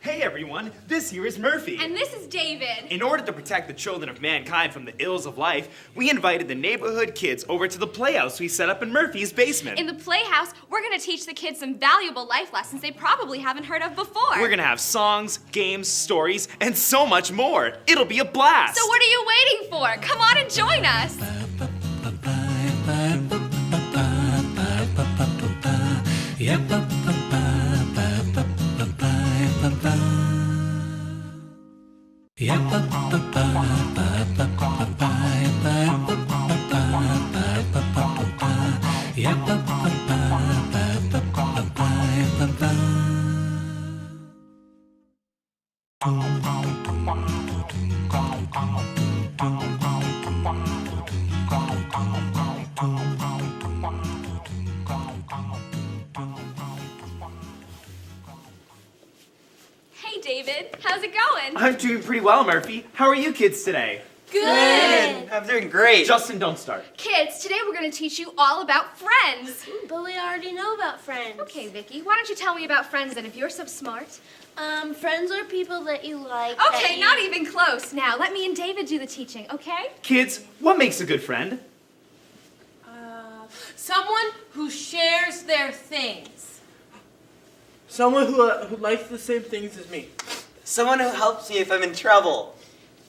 Hey everyone, this here is Murphy. And this is David. In order to protect the children of mankind from the ills of life, we invited the neighborhood kids over to the playhouse we set up in Murphy's basement. In the playhouse, we're going to teach the kids some valuable life lessons they probably haven't heard of before. We're gonna have songs, games, stories, and so much more. It'll be a blast. So what are you waiting for? Come on and join us. Hey, David. How's it going? I'm doing pretty well, Murphy. How are you kids today? Good. I'm doing great. Justin, don't start. Kids, today we're going to teach you all about friends. But we already know about friends. Okay, Vicky, why don't you tell me about friends then if you're so smart? Friends are people that you like. Okay, not even close. Now, let me and David do the teaching, okay? Kids, what makes a good friend? Someone who shares their things. Someone who likes the same things as me. Someone who helps me if I'm in trouble.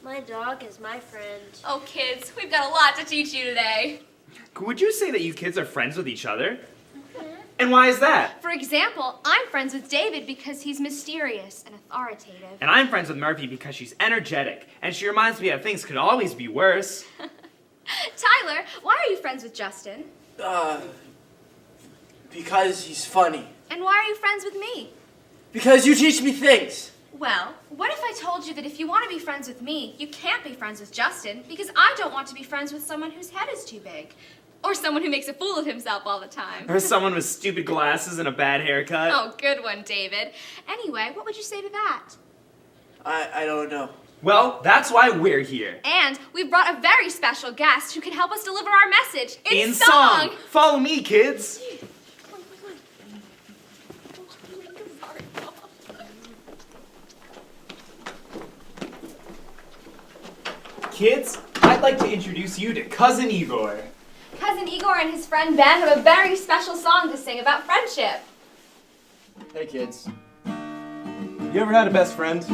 My dog is my friend. Oh, kids, we've got a lot to teach you today. Would you say that you kids are friends with each other? And why is that? For example, I'm friends with David because he's mysterious and authoritative. And I'm friends with Murphy because she's energetic, and she reminds me that things could always be worse. Tyler, why are you friends with Justin? Because he's funny. And why are you friends with me? Because you teach me things. Well, what if I told you that if you want to be friends with me, you can't be friends with Justin because I don't want to be friends with someone whose head is too big? Or someone who makes a fool of himself all the time. Or someone with stupid glasses and a bad haircut. Oh, good one, David. Anyway, what would you say to that? I don't know. Well, that's why we're here. And we've brought a very special guest who can help us deliver our message in song. Follow me, kids. Kids, I'd like to introduce you to Cousin Igor. Cousin Igor and his friend Ben have a very special song to sing about friendship. Hey kids, you ever had a best friend?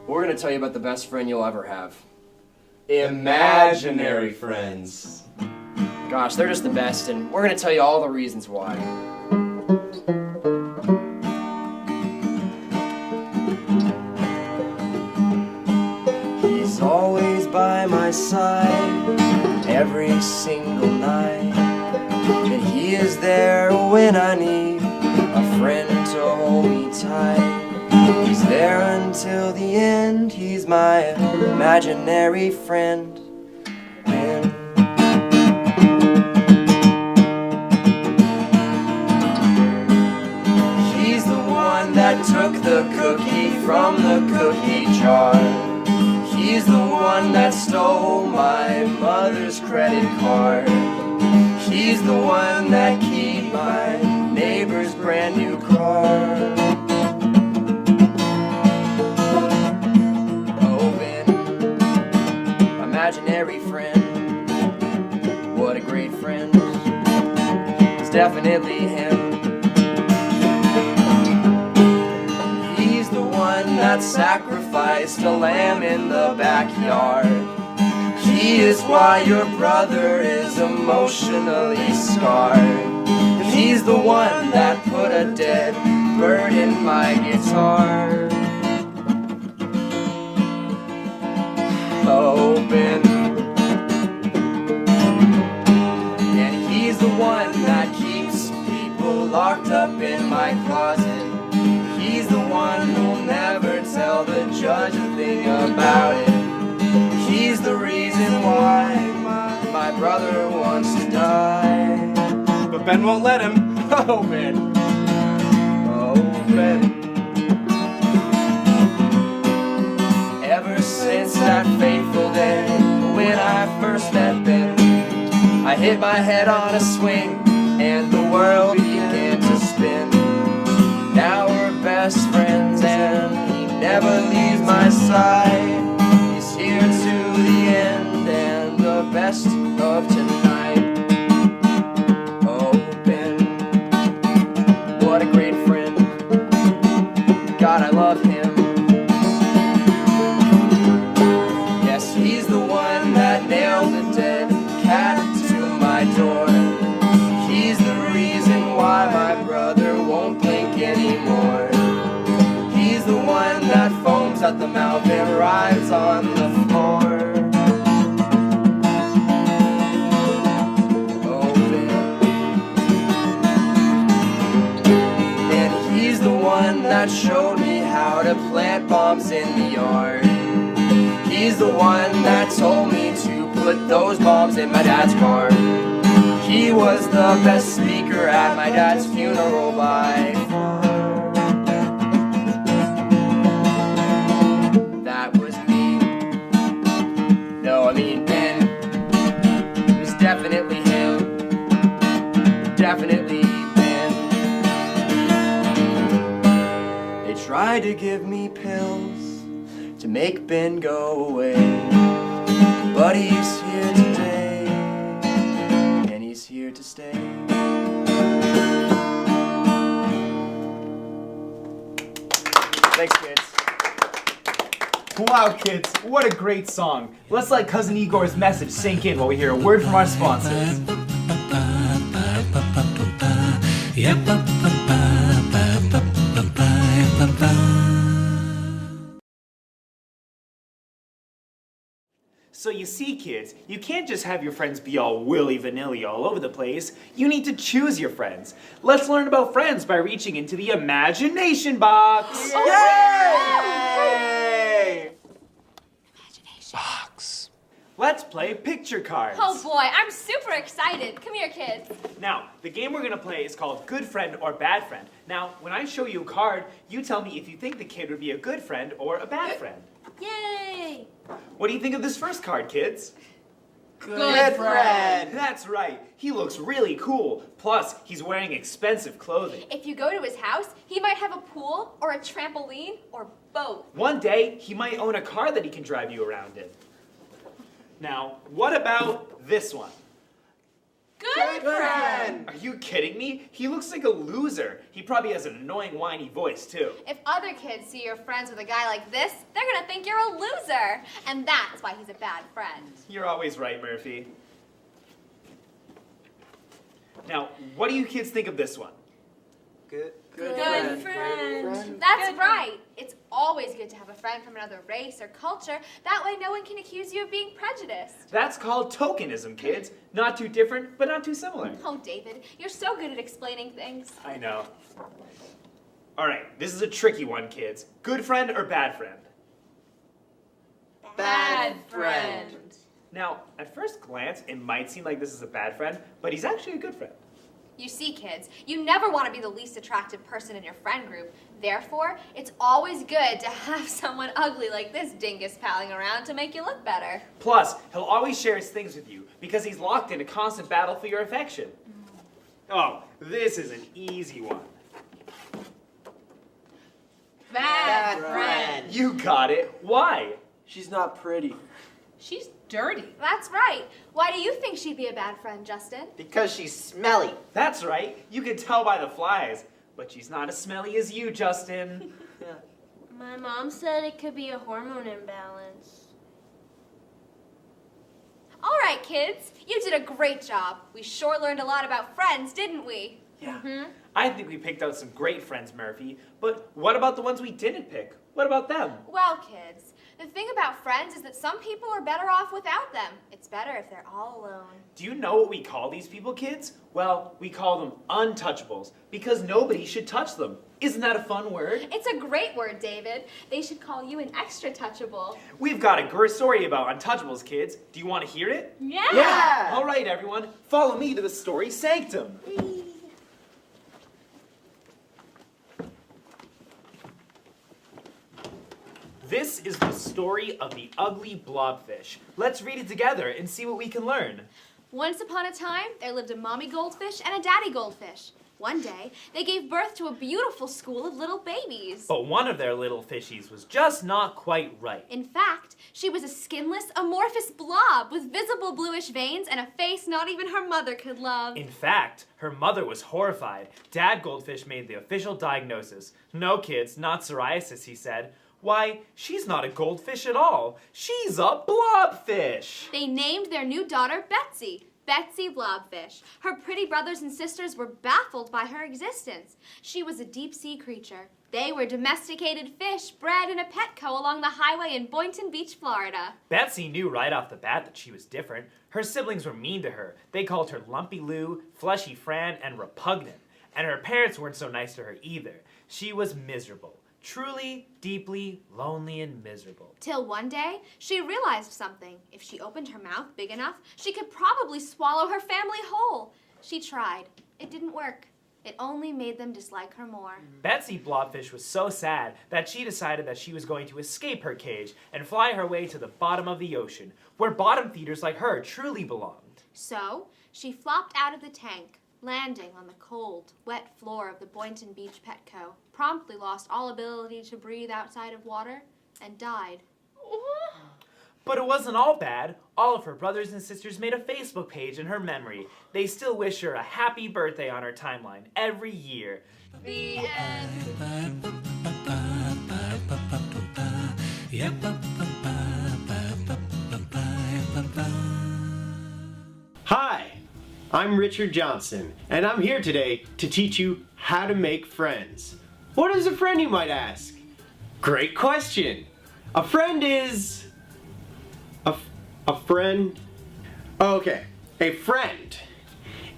We're gonna tell you about the best friend you'll ever have. Imaginary friends. Gosh, they're just the best, and we're gonna tell you all the reasons why. He's always by my side every single night, and he is there when I need a friend to hold me tight. He's there until the end, he's my imaginary friend. He's the one that took the cookie from the cookie jar. He's the one that stole my mother's credit card. He's the one that keyed my neighbor's brand new car. Imaginary friend, what a great friend, it's definitely him. He's the one that sacrificed a lamb in the backyard. He is why your brother is emotionally scarred. And he's the one that put a dead bird in my guitar. Open. And he's the one that keeps people locked up in my closet. He's the one who'll never tell the judge a thing about it. He's the reason why my brother wants to die. But Ben won't let him. Oh, Ben. Oh, Ben. Ever since that fateful day when I first met Ben, I hit my head on a swing and the world began to spin. Now we're best friends. never leaves my side. He's here to the end and the best of tonight. Oh, Ben, what a great friend. God, I love him. Yes, he's the one that nailed a dead cat to my door. He's the reason why my brother won't blink anymore. He's the one that foams at the mouth and rides on the floor. Oh, Ben. And he's the one that showed me how to plant bombs in the yard. He's the one that told me to put those bombs in my dad's car. He was the best speaker at my dad's funeral by far. That was me. No, I mean Ben. It was definitely him. Definitely Ben. They tried to give me pills to make Ben go away, but he's here today, and he's here to stay. Thanks, kids. Wow, kids, what a great song. Let's let Cousin Igor's message sink in while we hear a word from our sponsors. So you see, kids, you can't just have your friends be all willy-vanilly all over the place. You need to choose your friends. Let's learn about friends by reaching into the imagination box. Yay! Box. Let's play picture cards. Oh boy, I'm super excited. Come here, kids. Now, the game we're gonna play is called Good Friend or Bad Friend. Now, when I show you a card, you tell me if you think the kid would be a good friend or a bad friend. Yay! What do you think of this first card, kids? Good friend. That's right. He looks really cool. Plus, he's wearing expensive clothing. If you go to his house, he might have a pool or a trampoline or both. One day, he might own a car that he can drive you around in. Now, what about this one? Good friend! Are you kidding me? He looks like a loser. He probably has an annoying, whiny voice, too. If other kids see you're friends with a guy like this, they're gonna think you're a loser. And that's why he's a bad friend. You're always right, Murphy. Now, what do you kids think of this one? Good friend. That's right. It's always good to have a friend from another race or culture. That way no one can accuse you of being prejudiced. That's called tokenism, kids. Not too different, but not too similar. Oh, David, you're so good at explaining things. I know. All right, this is a tricky one, kids. Good friend or bad friend? Bad friend. Now, at first glance, it might seem like this is a bad friend, but he's actually a good friend. You see, kids, you never want to be the least attractive person in your friend group. Therefore, it's always good to have someone ugly like this dingus palling around to make you look better. Plus, he'll always share his things with you because he's locked in a constant battle for your affection. Oh, this is an easy one. Bad friend. You got it. Why? She's not pretty. She's dirty. That's right. Why do you think she'd be a bad friend, Justin? Because she's smelly. That's right. You can tell by the flies. But she's not as smelly as you, Justin. My mom said it could be a hormone imbalance. All right, kids, you did a great job. We sure learned a lot about friends, didn't we? Yeah. I think we picked out some great friends, Murphy. But what about the ones we didn't pick? What about them? Well, kids, the thing about friends is that some people are better off without them. It's better if they're all alone. Do you know what we call these people, kids? Well, we call them untouchables because nobody should touch them. Isn't that a fun word? It's a great word, David. They should call you an extra touchable. We've got a great story about untouchables, kids. Do you want to hear it? Yeah! All right, everyone. Follow me to the story sanctum. This is the story of the ugly blobfish. Let's read it together and see what we can learn. Once upon a time, there lived a mommy goldfish and a daddy goldfish. One day, they gave birth to a beautiful school of little babies. But one of their little fishies was just not quite right. In fact, she was a skinless, amorphous blob with visible bluish veins and a face not even her mother could love. In fact, her mother was horrified. Dad Goldfish made the official diagnosis. No, kids, not psoriasis, he said. Why, she's not a goldfish at all. She's a blobfish. They named their new daughter Betsy. Betsy Blobfish. Her pretty brothers and sisters were baffled by her existence. She was a deep-sea creature. They were domesticated fish bred in a Petco along the highway in Boynton Beach, Florida. Betsy knew right off the bat that she was different. Her siblings were mean to her. They called her Lumpy Lou, Fleshy Fran, and Repugnant. And her parents weren't so nice to her either. She was miserable. Truly, deeply, lonely, and miserable. Till one day, she realized something. If she opened her mouth big enough, she could probably swallow her family whole. She tried. It didn't work. It only made them dislike her more. Betsy Blobfish was so sad that she decided that she was going to escape her cage and fly her way to the bottom of the ocean, where bottom feeders like her truly belonged. So, she flopped out of the tank, landing on the cold, wet floor of the Boynton Beach Petco, promptly lost all ability to breathe outside of water, and died. But it wasn't all bad. All of her brothers and sisters made a Facebook page in her memory. They still wish her a happy birthday on her timeline every year. The end. Hi, I'm Richard Johnson, and I'm here today to teach you how to make friends. What is a friend, you might ask? Great question. A friend is... A friend? Okay, a friend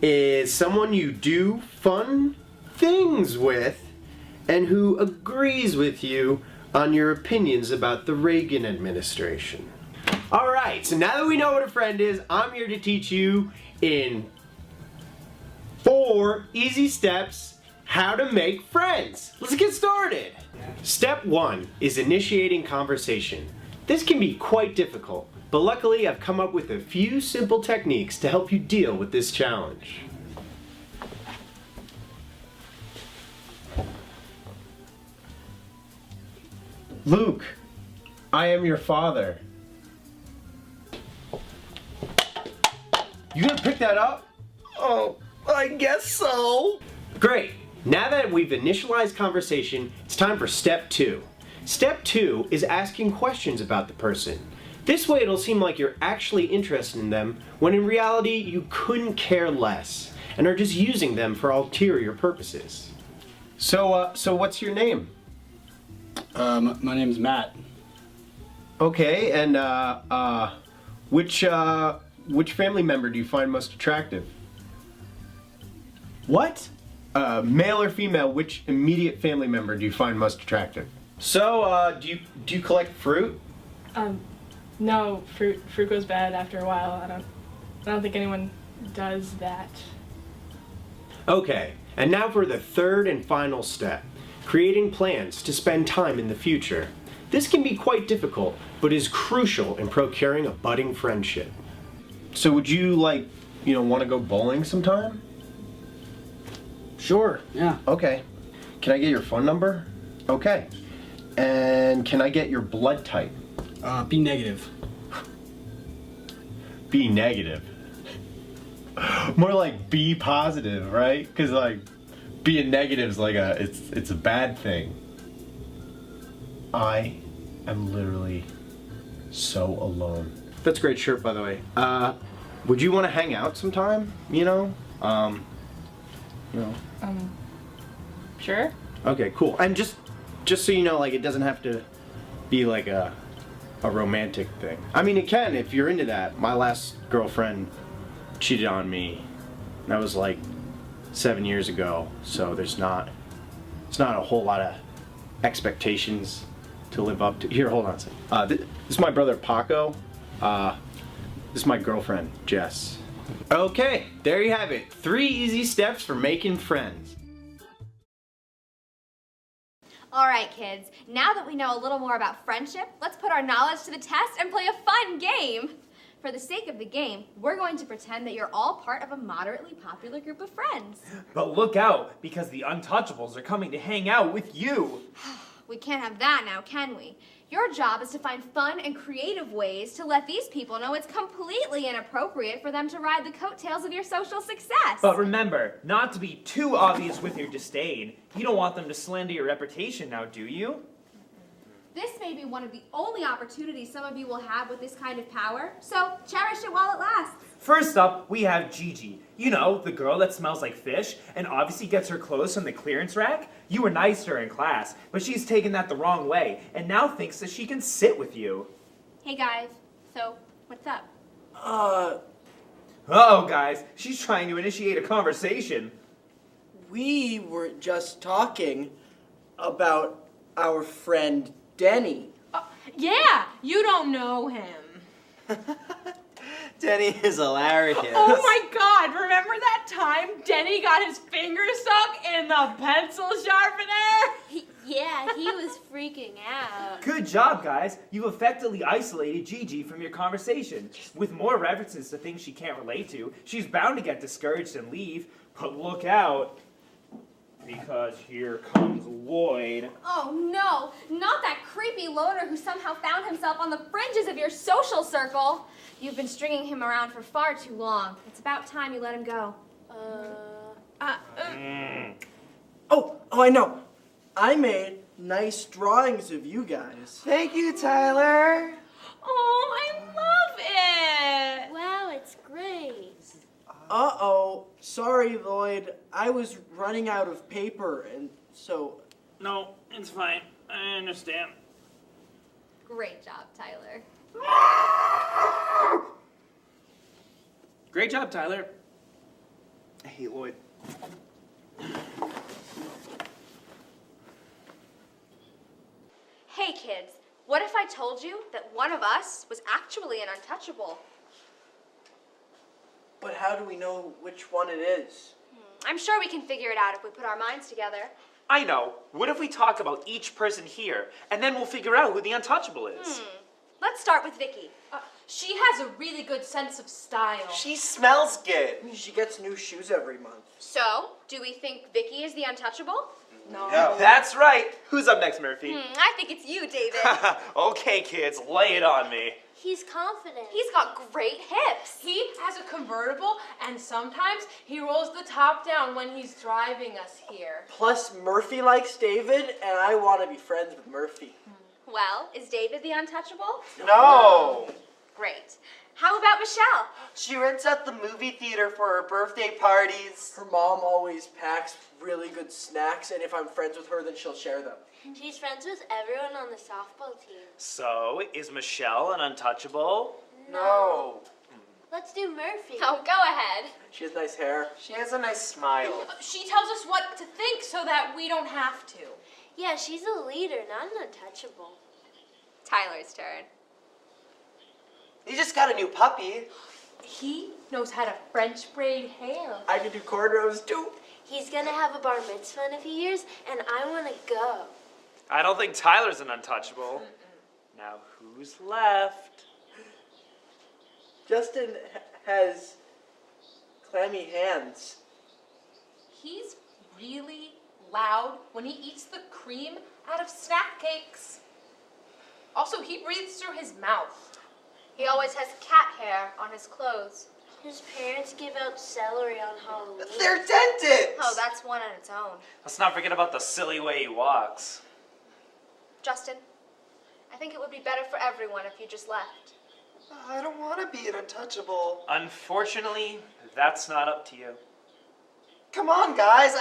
is someone you do fun things with and who agrees with you on your opinions about the Reagan administration. Alright, so now that we know what a friend is, I'm here to teach you in 4 easy steps how to make friends. Let's get started. Step 1 is initiating conversation. This can be quite difficult, but luckily I've come up with a few simple techniques to help you deal with this challenge. Luke, I am your father. You gonna pick that up? Oh, I guess so. Great. Now that we've initialized conversation, it's time for step 2. Step 2 is asking questions about the person. This way it'll seem like you're actually interested in them, when in reality you couldn't care less, and are just using them for ulterior purposes. So what's your name? My name's Matt. Okay, and which family member do you find most attractive? What? Male or female, which immediate family member do you find most attractive? So, do you collect fruit? No, fruit goes bad after a while. I don't think anyone does that. Okay, and now for the third and final step, creating plans to spend time in the future. This can be quite difficult, but is crucial in procuring a budding friendship. So would you want to go bowling sometime? Sure, yeah. Okay. Can I get your phone number? Okay. And can I get your blood type? B negative. B negative. More like B positive, right? Because being negative is it's a bad thing. I am literally so alone. That's a great shirt, by the way. Would you want to hang out sometime? Sure. Okay, cool. And just so you know, it doesn't have to be like a romantic thing. I mean, it can if you're into that. My last girlfriend cheated on me. That was 7 years ago, so it's not a whole lot of expectations to live up to. Here, hold on a second. This is my brother Paco. This is my girlfriend Jess. Okay, there you have it. 3 easy steps for making friends. All right, kids, now that we know a little more about friendship, let's put our knowledge to the test and play a fun game. For the sake of the game, we're going to pretend that you're all part of a moderately popular group of friends. But look out, because the Untouchables are coming to hang out with you. We can't have that now, can we? Your job is to find fun and creative ways to let these people know it's completely inappropriate for them to ride the coattails of your social success. But remember, not to be too obvious with your disdain. You don't want them to slander your reputation now, do you? This may be one of the only opportunities some of you will have with this kind of power, so cherish it while it lasts. First up, we have Gigi. You know, the girl that smells like fish and obviously gets her clothes from the clearance rack. You were nice to her in class, but she's taken that the wrong way and now thinks that she can sit with you. Hey guys, so what's up? Oh, guys, she's trying to initiate a conversation. We were just talking about our friend Denny. Yeah, you don't know him. Denny is hilarious. Oh my God, remember that time Denny got his finger stuck in the pencil sharpener? Yeah, he was freaking out. Good job, guys. You've effectively isolated Gigi from your conversation. With more references to things she can't relate to, she's bound to get discouraged and leave. But look out, because here comes Lloyd. Oh no, not that creepy loner who somehow found himself on the fringes of your social circle. You've been stringing him around for far too long. It's about time you let him go. Oh, I know. I made nice drawings of you guys. Thank you, Tyler. Oh, I love it. Wow, it's great. Uh-oh. Sorry, Lloyd. I was running out of paper, and so... No, it's fine. I understand. Great job, Tyler. Great job, Tyler. I hate Lloyd. Hey kids, what if I told you that one of us was actually an untouchable? But how do we know which one it is? I'm sure we can figure it out if we put our minds together. I know. What if we talk about each person here, and then we'll figure out who the untouchable is? Let's start with Vicky. She has a really good sense of style. She smells good. She gets new shoes every month. So, do we think Vicky is the untouchable? No. That's right. Who's up next, Murphy? I think it's you, David. Okay, kids, lay it on me. He's confident. He's got great hips. He has a convertible, and sometimes he rolls the top down when he's driving us here. Plus, Murphy likes David, and I want to be friends with Murphy. Well, is David the untouchable? No. Great. How about Michelle? She rents out the movie theater for her birthday parties. Her mom always packs really good snacks, and if I'm friends with her, then she'll share them. She's friends with everyone on the softball team. So, is Michelle an untouchable? No. Let's do Murphy. Oh, go ahead. She has nice hair. She has a nice smile. She tells us what to think so that we don't have to. Yeah, she's a leader, not an untouchable. Tyler's turn. You just got a new puppy. He knows how to French braid hair. I can do cornrows too. He's gonna have a bar mitzvah in a few years, and I wanna go. I don't think Tyler's an untouchable. Now, who's left? Justin has clammy hands. He's really loud when he eats the cream out of snack cakes. Also, he breathes through his mouth. He always has cat hair on his clothes. His parents give out celery on Halloween. They're dentists. Oh, that's one on its own. Let's not forget about the silly way he walks. Justin, I think it would be better for everyone if you just left. I don't want to be an untouchable. Unfortunately, that's not up to you. Come on, guys.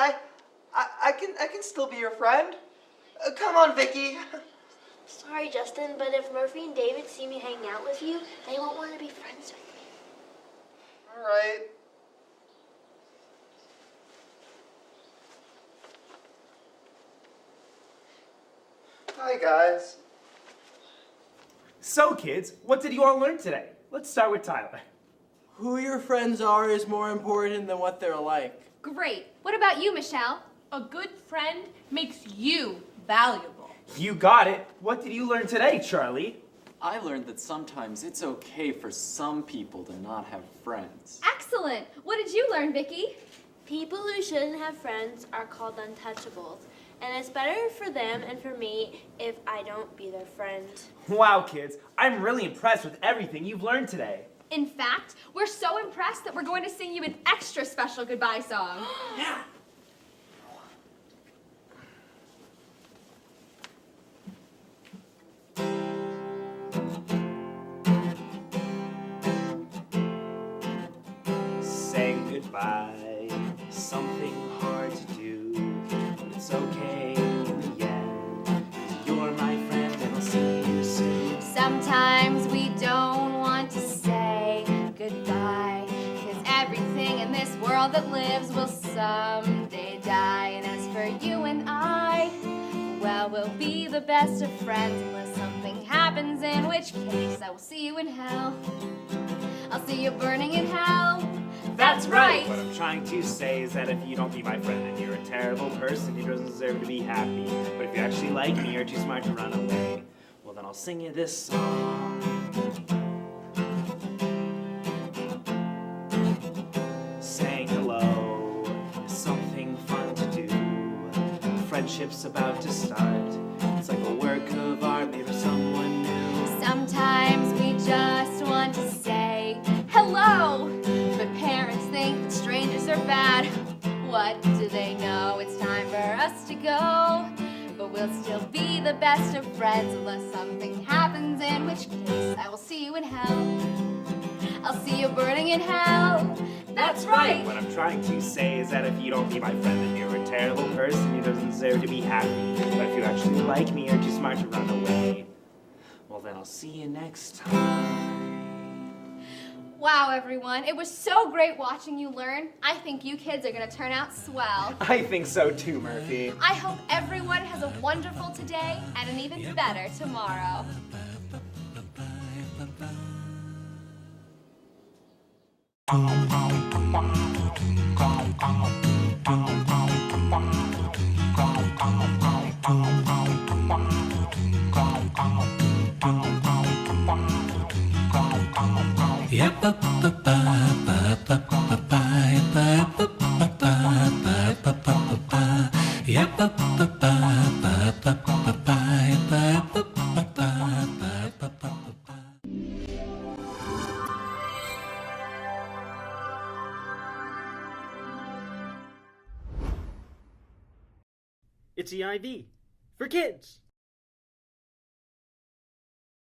I can still be your friend. Come on, Vicky. Sorry, Justin, but if Murphy and David see me hanging out with you, they won't want to be friends with me. All right. Hi, guys. So, kids, what did you all learn today? Let's start with Tyler. Who your friends are is more important than what they're like. Great. What about you, Michelle? A good friend makes you valuable. You got it. What did you learn today, Charlie? I learned that sometimes it's okay for some people to not have friends. Excellent! What did you learn, Vicky? People who shouldn't have friends are called untouchables. And it's better for them and for me if I don't be their friend. Wow, kids, I'm really impressed with everything you've learned today. In fact, we're so impressed that we're going to sing you an extra special goodbye song. Yeah. Saying goodbye, something hard to do, but it's okay in the end. You're my friend and I'll see you soon. Sometimes we don't want to say goodbye, 'cause everything in this world that lives will someday die. And as for you and I, well, we'll be the best of friends unless something happens, in which case I will see you in hell. I'll see you burning in hell. That's right. What I'm trying to say is that if you don't be my friend, then you're a terrible person who doesn't deserve to be happy. But if you actually like me, you're too smart to run away. Well, then I'll sing you this song. Saying hello is something fun to do. Friendship's about to start. It's like a work of art made for someone new. Sometimes we just want to say hello, but parents think that strangers are bad. What do they know? It's time for us to go, but we'll still be the best of friends unless something happens, in which case I will see you in hell. I'll see you burning in hell. That's right. What I'm trying to say is that if you don't be my friend, then you're a terrible person who doesn't deserve to be happy. But if you actually like me, you're too smart to run away. Well, then I'll see you next time. Wow, everyone. It was so great watching you learn. I think you kids are going to turn out swell. I think so too, Murphy. I hope everyone has a wonderful today and an even better tomorrow. It's EIV for kids.